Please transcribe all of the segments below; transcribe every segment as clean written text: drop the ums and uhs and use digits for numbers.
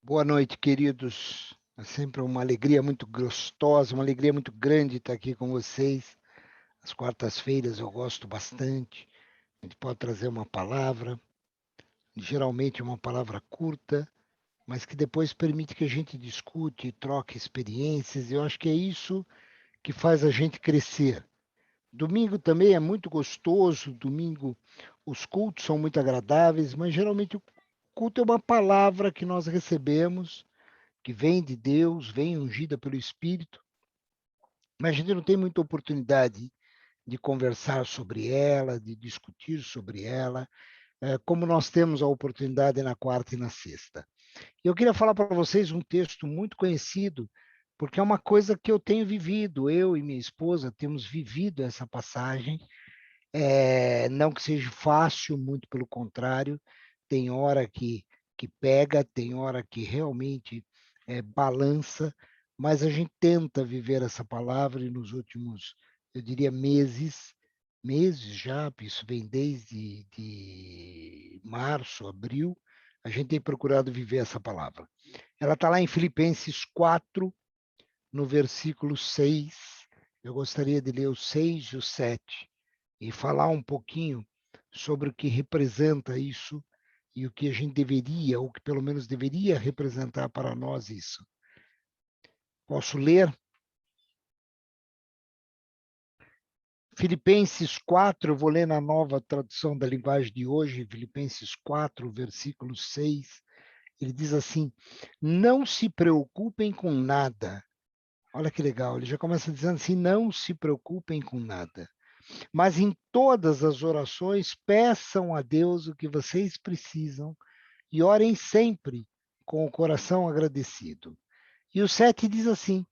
Boa noite, queridos. É sempre uma alegria muito gostosa, uma alegria muito grande estar aqui com vocês. Às quartas-feiras eu gosto bastante. A gente pode trazer uma palavra, geralmente uma palavra curta, mas que depois permite que a gente discute, troque experiências. Eu acho que é isso que faz a gente crescer. Domingo também é muito gostoso. Domingo os cultos são muito agradáveis, mas geralmente o culto é uma palavra que nós recebemos que vem de Deus, vem ungida pelo Espírito, mas a gente não tem muita oportunidade de conversar sobre ela, de discutir sobre ela, como nós temos a oportunidade na quarta e na sexta. Eu queria falar para vocês um texto muito conhecido, porque é uma coisa que eu tenho vivido, eu e minha esposa temos vivido essa passagem, não que seja fácil, muito pelo contrário, tem hora que pega, tem hora que realmente balança, mas a gente tenta viver essa palavra e nos últimos, eu diria, meses já, isso vem desde de março, abril, a gente tem procurado viver essa palavra. Ela está lá em Filipenses 4, no versículo 6. Eu gostaria de ler o 6 e o 7 e falar um pouquinho sobre o que representa isso e o que a gente deveria, ou que pelo menos deveria representar para nós isso. Posso ler? Filipenses 4, eu vou ler na nova tradução da linguagem de hoje, Filipenses 4, versículo 6. Ele diz assim: não se preocupem com nada. Olha que legal, ele já começa dizendo assim: não se preocupem com nada. Mas em todas as orações, peçam a Deus o que vocês precisam e orem sempre com o coração agradecido. E o 7 diz assim: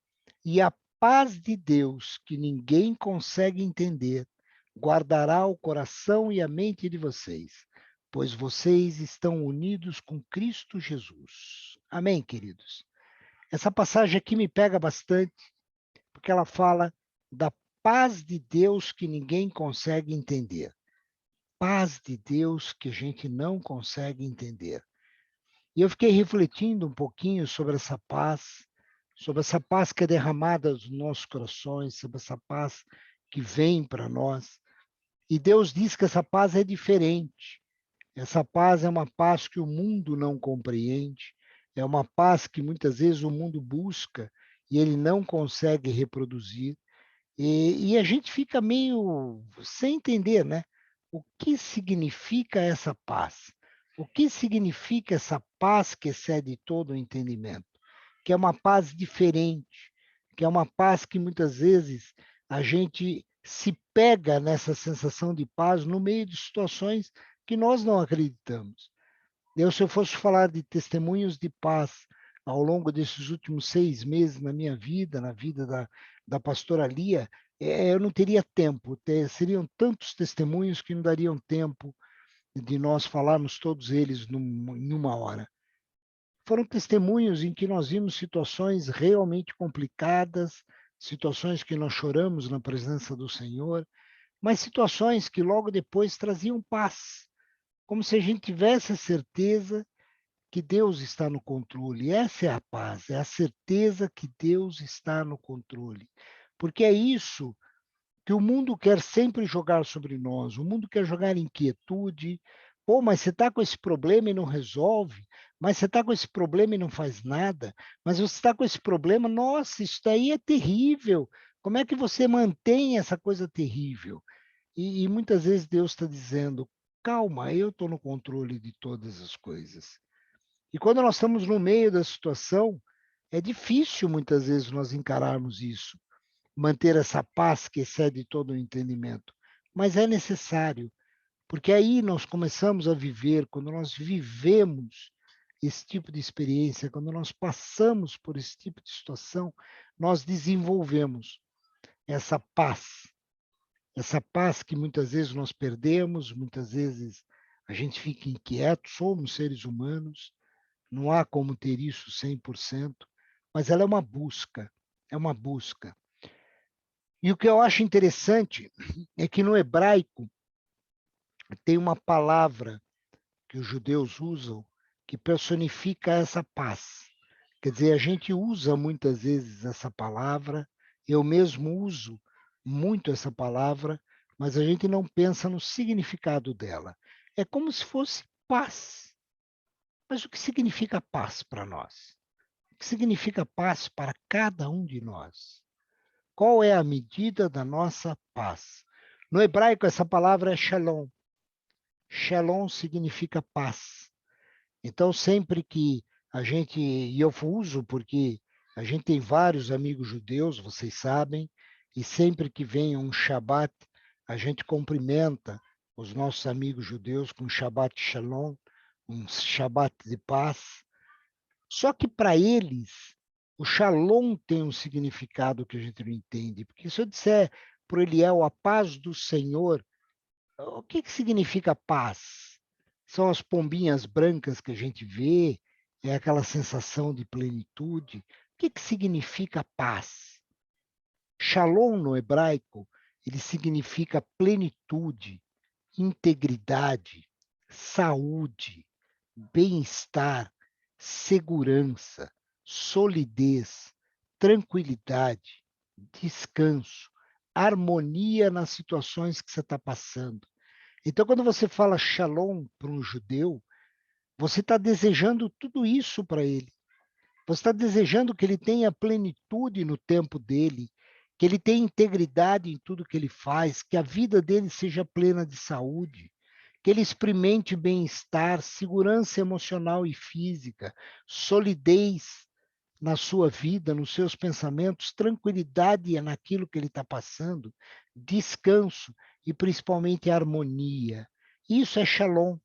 e a paz de Deus, que ninguém consegue entender, guardará o coração e a mente de vocês, pois vocês estão unidos com Cristo Jesus. Amém, queridos? Essa passagem aqui me pega bastante, porque ela fala da paz de Deus que ninguém consegue entender. Paz de Deus que a gente não consegue entender. E eu fiquei refletindo um pouquinho sobre essa paz que é derramada nos nossos corações, sobre essa paz que vem para nós. E Deus diz que essa paz é diferente. Essa paz é uma paz que o mundo não compreende, é uma paz que muitas vezes o mundo busca e ele não consegue reproduzir. E a gente fica meio sem entender, né? O que significa essa paz? O que significa essa paz que excede todo o entendimento? Que é uma paz diferente, que é uma paz que muitas vezes a gente se pega nessa sensação de paz no meio de situações que nós não acreditamos. Se eu fosse falar de testemunhos de paz ao longo desses últimos 6 meses na minha vida, na vida da pastora Lia, eu não teria tempo. Seriam tantos testemunhos que não dariam tempo de nós falarmos todos eles em uma hora. Foram testemunhos em que nós vimos situações realmente complicadas, situações que nós choramos na presença do Senhor, mas situações que logo depois traziam paz, como se a gente tivesse a certeza que Deus está no controle. Essa é a paz, é a certeza que Deus está no controle. Porque é isso que o mundo quer sempre jogar sobre nós. O mundo quer jogar inquietude. Pô, mas você está com esse problema e não resolve. Mas você está com esse problema e não faz nada. Mas você está com esse problema, nossa, isso daí é terrível. Como é que você mantém essa coisa terrível? E muitas vezes Deus está dizendo, calma, eu estou no controle de todas as coisas. E quando nós estamos no meio da situação, é difícil muitas vezes nós encararmos isso, manter essa paz que excede todo o entendimento. Mas é necessário, porque aí nós começamos a viver, quando nós vivemos esse tipo de experiência, quando nós passamos por esse tipo de situação, nós desenvolvemos essa paz que muitas vezes nós perdemos, muitas vezes a gente fica inquieto, somos seres humanos, não há como ter isso 100%, mas ela é uma busca, é uma busca. E o que eu acho interessante é que no hebraico tem uma palavra que os judeus usam, que personifica essa paz. Quer dizer, a gente usa muitas vezes essa palavra, eu mesmo uso muito essa palavra, mas a gente não pensa no significado dela. É como se fosse paz. Mas o que significa paz para nós? O que significa paz para cada um de nós? Qual é a medida da nossa paz? No hebraico, essa palavra é shalom. Shalom significa paz. Então, sempre que a gente, e eu uso porque a gente tem vários amigos judeus, vocês sabem, e sempre que vem um Shabat, a gente cumprimenta os nossos amigos judeus com Shabbat Shalom, um Shabat de paz. Só que para eles, o Shalom tem um significado que a gente não entende, porque se eu disser para Eliel a paz do Senhor, o que que significa paz? São as pombinhas brancas que a gente vê? É aquela sensação de plenitude? O que que significa paz? Shalom no hebraico, ele significa plenitude, integridade, saúde, bem-estar, segurança, solidez, tranquilidade, descanso, harmonia nas situações que você está passando. Então, quando você fala shalom para um judeu, você está desejando tudo isso para ele. Você está desejando que ele tenha plenitude no tempo dele, que ele tenha integridade em tudo que ele faz, que a vida dele seja plena de saúde, que ele experimente bem-estar, segurança emocional e física, solidez na sua vida, nos seus pensamentos, tranquilidade naquilo que ele está passando, descanso e principalmente harmonia. Isso é shalom.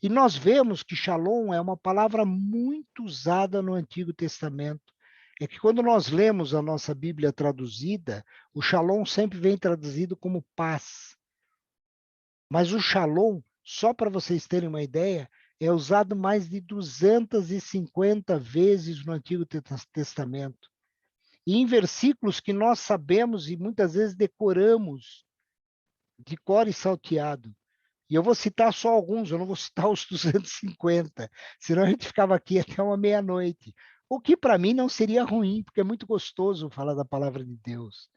E nós vemos que shalom é uma palavra muito usada no Antigo Testamento. É que quando nós lemos a nossa Bíblia traduzida, o shalom sempre vem traduzido como paz. Mas o shalom, só para vocês terem uma ideia, é usado mais de 250 vezes no Antigo Testamento. E em versículos que nós sabemos e muitas vezes decoramos de cor e salteado. E eu vou citar só alguns, eu não vou citar os 250, senão a gente ficava aqui até uma meia-noite. O que para mim não seria ruim, porque é muito gostoso falar da palavra de Deus.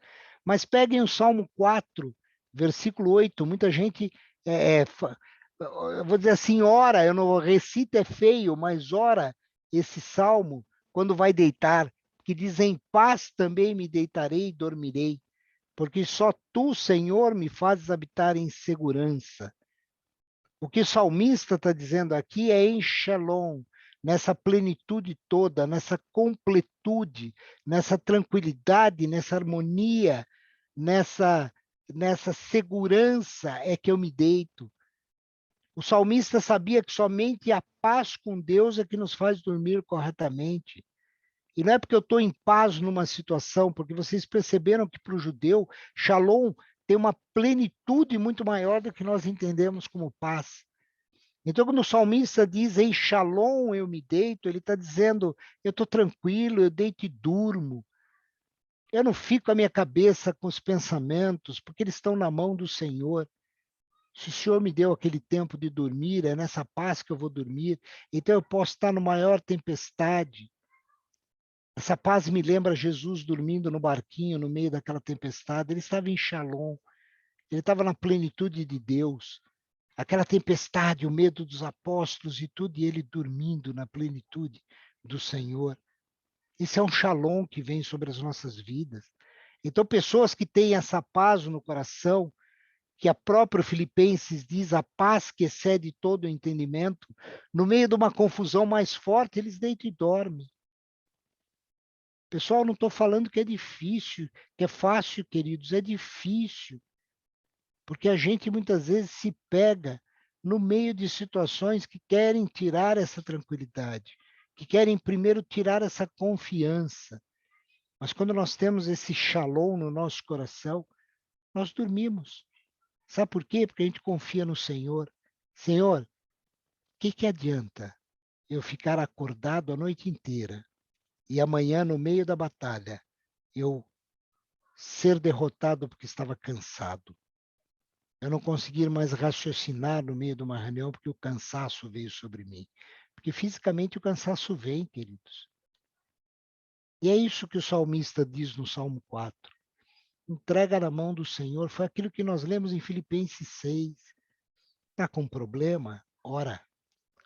Mas peguem o Salmo 4, versículo 8, muita gente, eu vou dizer assim, ora, eu não recito é feio, mas ora esse salmo quando vai deitar, que diz: em paz também me deitarei e dormirei, porque só tu, Senhor, me fazes habitar em segurança. O que o salmista está dizendo aqui é em Shalom, nessa plenitude toda, nessa completude, nessa tranquilidade, nessa harmonia, nessa, nessa segurança é que eu me deito. O salmista sabia que somente a paz com Deus é que nos faz dormir corretamente. E não é porque eu estou em paz numa situação, porque vocês perceberam que para o judeu, Shalom tem uma plenitude muito maior do que nós entendemos como paz. Então, quando o salmista diz, em Shalom eu me deito, ele está dizendo, eu estou tranquilo, eu deito e durmo. Eu não fico a minha cabeça com os pensamentos, porque eles estão na mão do Senhor. Se o Senhor me deu aquele tempo de dormir, é nessa paz que eu vou dormir. Então, eu posso estar no maior tempestade. Essa paz me lembra Jesus dormindo no barquinho no meio daquela tempestade. Ele estava em Shalom, ele estava na plenitude de Deus. Aquela tempestade, o medo dos apóstolos e tudo, e ele dormindo na plenitude do Senhor. Isso é um shalom que vem sobre as nossas vidas. Então, pessoas que têm essa paz no coração, que a própria Filipenses diz, a paz que excede todo o entendimento, no meio de uma confusão mais forte, eles deitam e dormem. Pessoal, não estou falando que é difícil, que é fácil, queridos, é difícil. Porque a gente muitas vezes se pega no meio de situações que querem tirar essa tranquilidade, que querem primeiro tirar essa confiança. Mas quando nós temos esse shalom no nosso coração, nós dormimos. Sabe por quê? Porque a gente confia no Senhor. Senhor, o que adianta eu ficar acordado a noite inteira e amanhã, no meio da batalha, eu ser derrotado porque estava cansado? Eu não conseguir mais raciocinar no meio de uma reunião porque o cansaço veio sobre mim. Porque fisicamente o cansaço vem, queridos. E é isso que o salmista diz no Salmo 4. Entrega na mão do Senhor. Foi aquilo que nós lemos em Filipenses 6. Está com problema? Ora,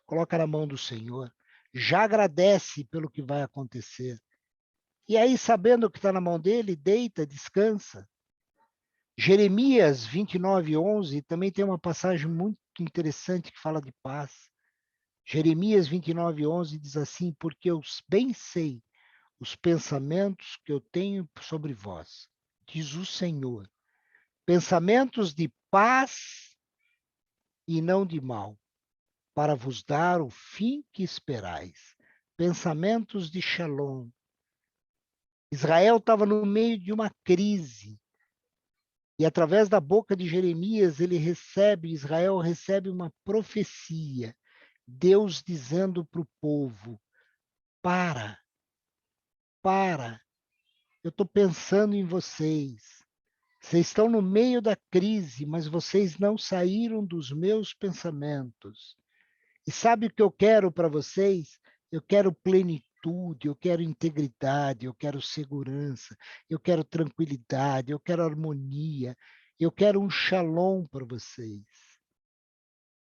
coloca na mão do Senhor. Já agradece pelo que vai acontecer. E aí, sabendo que está na mão dele, deita, descansa. Jeremias 29:11 também tem uma passagem muito interessante que fala de paz. Jeremias 29:11 diz assim: porque eu bem sei os pensamentos que eu tenho sobre vós, diz o Senhor, pensamentos de paz e não de mal, para vos dar o fim que esperais. Pensamentos de Shalom. Israel estava no meio de uma crise. E através da boca de Jeremias, Israel recebe uma profecia. Deus dizendo para o povo: para, eu estou pensando em vocês. Vocês estão no meio da crise, mas vocês não saíram dos meus pensamentos. E sabe o que eu quero para vocês? Eu quero plenitude, eu quero integridade, eu quero segurança, eu quero tranquilidade, eu quero harmonia, eu quero um shalom para vocês.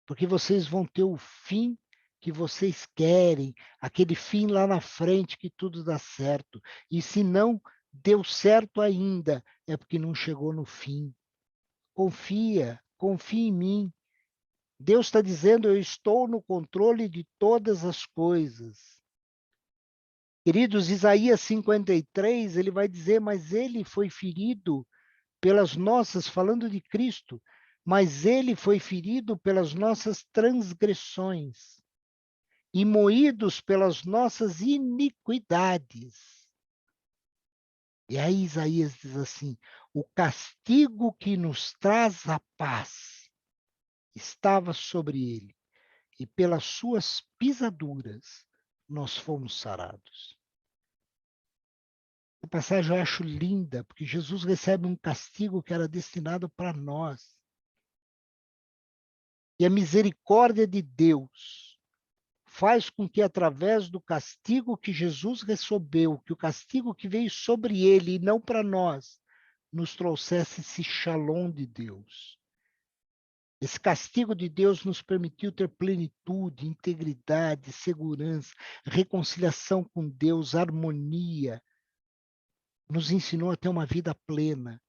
Porque vocês vão ter o fim que vocês querem, aquele fim lá na frente que tudo dá certo. E se não deu certo ainda, é porque não chegou no fim. Confia em mim. Deus está dizendo: eu estou no controle de todas as coisas. Queridos, Isaías 53, ele vai dizer: mas ele foi ferido pelas nossas, falando de Cristo, mas ele foi ferido pelas nossas transgressões e moídos pelas nossas iniquidades. E aí Isaías diz assim: o castigo que nos traz a paz estava sobre ele, e pelas suas pisaduras nós fomos sarados. A passagem eu acho linda, porque Jesus recebe um castigo que era destinado para nós. E a misericórdia de Deus faz com que, através do castigo que Jesus recebeu, que o castigo que veio sobre ele e não para nós, nos trouxesse esse shalom de Deus. Esse castigo de Deus nos permitiu ter plenitude, integridade, segurança, reconciliação com Deus, harmonia. Nos ensinou a ter uma vida plena.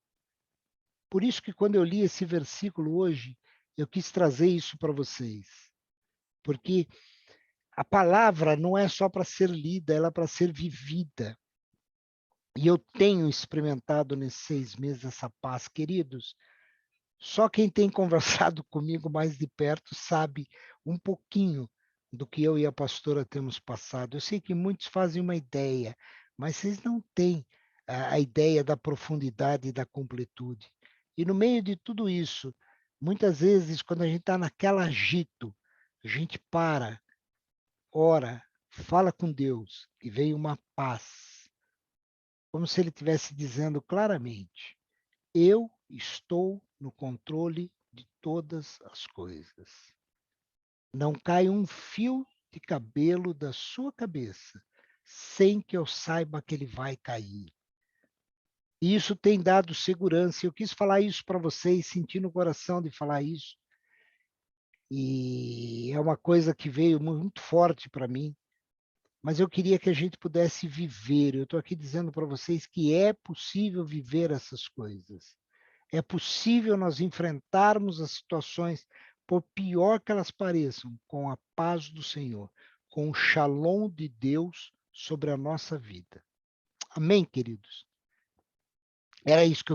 Por isso que quando eu li esse versículo hoje, eu quis trazer isso para vocês. Porque a palavra não é só para ser lida, ela é para ser vivida. E eu tenho experimentado nesses 6 meses essa paz, queridos. Só quem tem conversado comigo mais de perto sabe um pouquinho do que eu e a pastora temos passado. Eu sei que muitos fazem uma ideia, mas vocês não têm a ideia da profundidade e da completude. E no meio de tudo isso, muitas vezes, quando a gente está naquela agito, a gente para, ora, fala com Deus e vem uma paz, como se ele estivesse dizendo claramente: eu estou no controle de todas as coisas. Não cai um fio de cabelo da sua cabeça sem que eu saiba que ele vai cair. E isso tem dado segurança. Eu quis falar isso para vocês, senti no coração de falar isso. E é uma coisa que veio muito forte para mim. Mas eu queria que a gente pudesse viver. Eu estou aqui dizendo para vocês que é possível viver essas coisas. É possível nós enfrentarmos as situações, por pior que elas pareçam, com a paz do Senhor, com o shalom de Deus sobre a nossa vida. Amém, queridos? Era isso que eu